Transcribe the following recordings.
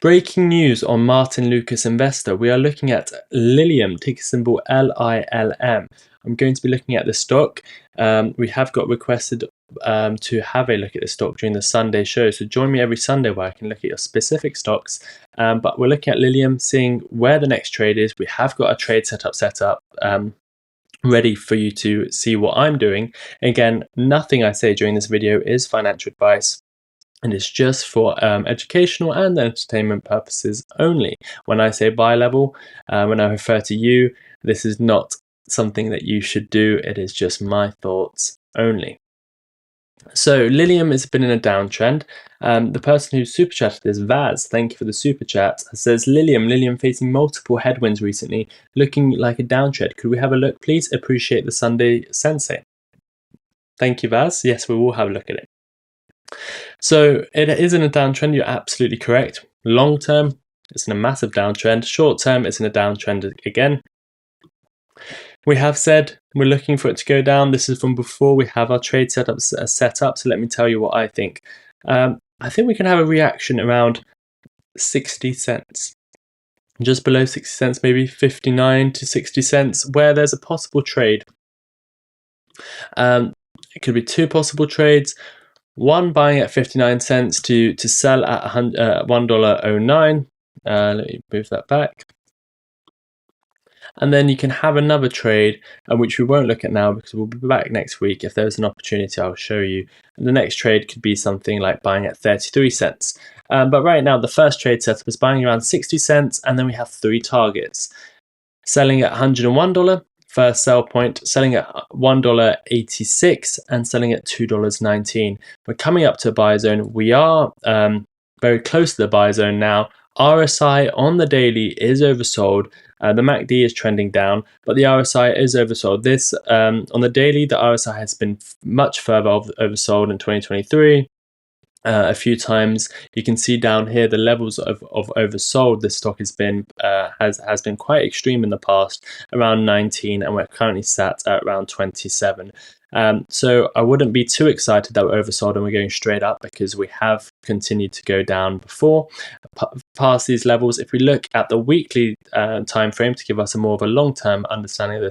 Breaking news on Martyn Lucas Investor. We are looking at Lilium, ticker symbol LILM. I'm going to be looking at the stock. We have got requested to have a look at the stock during the Sunday show. So join me every Sunday where I can look at your specific stocks. But we're looking at Lilium, seeing where the next trade is. We have got a trade set up ready for you to see what I'm doing. Again, nothing I say during this video is financial advice. And it's just for educational and entertainment purposes only. When I say buy level, when I refer to you, this is not something that you should do. It is just my thoughts only. So Lilium has been in a downtrend. The person who super chatted is Vaz. Thank you for the super chat. It says Lilium facing multiple headwinds recently, looking like a downtrend. Could we have a look, please? Appreciate the Sunday sensei. Thank you, Vaz. Yes, we will have a look at it. So it is in a downtrend, you're absolutely correct. Long term, it's in a massive downtrend. Short term, it's in a downtrend again. We have said we're looking for it to go down. This is from before we have our trade setups set up. So let me tell you what I think. I think we can have a reaction around 60 cents. Just below 60 cents, maybe 59 to 60 cents, where there's a possible trade. It could be two possible trades. One buying at 59 cents to sell at $1.09. Let me move that back. And then you can have another trade, which we won't look at now because we'll be back next week. If there's an opportunity, I'll show you. And the next trade could be something like buying at 33 cents. But right now, the first trade setup is buying around 60 cents, and then we have three targets. Selling at $101. First sell point, selling at $1.86 and selling at $2.19. We're coming up to a buy zone. We are very close to the buy zone now. RSI on the daily is oversold. The MACD is trending down, but the RSI is oversold. This on the daily, the RSI has been much further oversold in 2023. A few times. You can see down here the levels of oversold this stock has been quite extreme in the past, around 19, and we're currently sat at around 27. So I wouldn't be too excited that we're oversold and we're going straight up, because we have continued to go down before past these levels. If we look at the weekly time frame to give us a more of a long-term understanding of the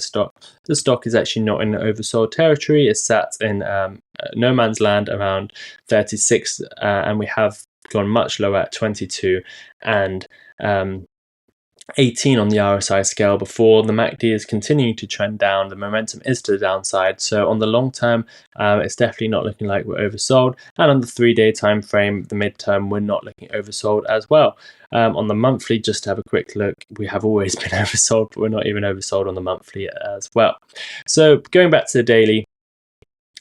stock is actually not in oversold territory. It's sat in no man's land around 36, and we have gone much lower at 22 and 18 on the RSI scale before. The MACD is continuing to trend down. The momentum is to the downside. So on the long term, it's definitely not looking like we're oversold. And on the 3-day time frame, the midterm, we're not looking oversold as well. On the monthly, just to have a quick look, we have always been oversold, but we're not even oversold on the monthly as well. So going back to the daily,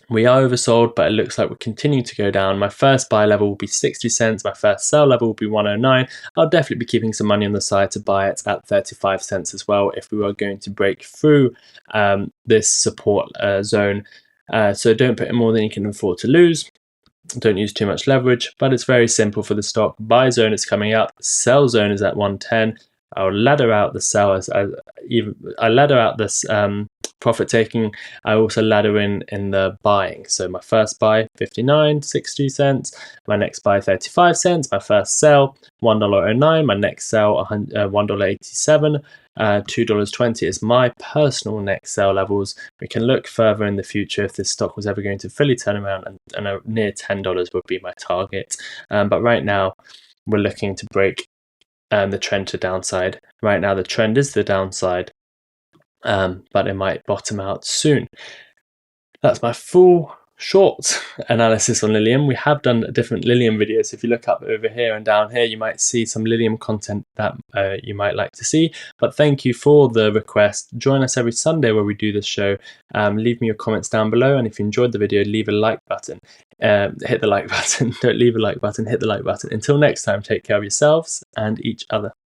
we are oversold, but it looks like we're continuing to go down. My first buy level will be 60 cents. My first sell level will be 109. I'll definitely be keeping some money on the side to buy it at 35 cents as well if we were going to break through this support zone. So don't put in more than you can afford to lose. Don't use too much leverage, but it's very simple for the stock. Buy zone is coming up. Sell zone is at 110. I'll ladder out the sell I ladder out this profit taking. I also ladder in the buying. So my first buy 59, 60 cents. My next buy 35 cents. My first sell $1.09. My next sell $1.87. $2.20 is my personal next sell levels. We can look further in the future if this stock was ever going to fully turn around, and near $10 would be my target. But right now we're looking to break the trend to downside. Right now the trend is the downside, but it might bottom out soon. That's my full short analysis on Lilium. We have done different Lilium videos. If you look up over here and down here, you might see some Lilium content that you might like to see. But thank you for the request. Join us every Sunday where we do this show. Leave me your comments down below, and if you enjoyed the video, leave a like button. Hit the like button. Don't leave a like button, hit the like button. Until next time, take care of yourselves and each other.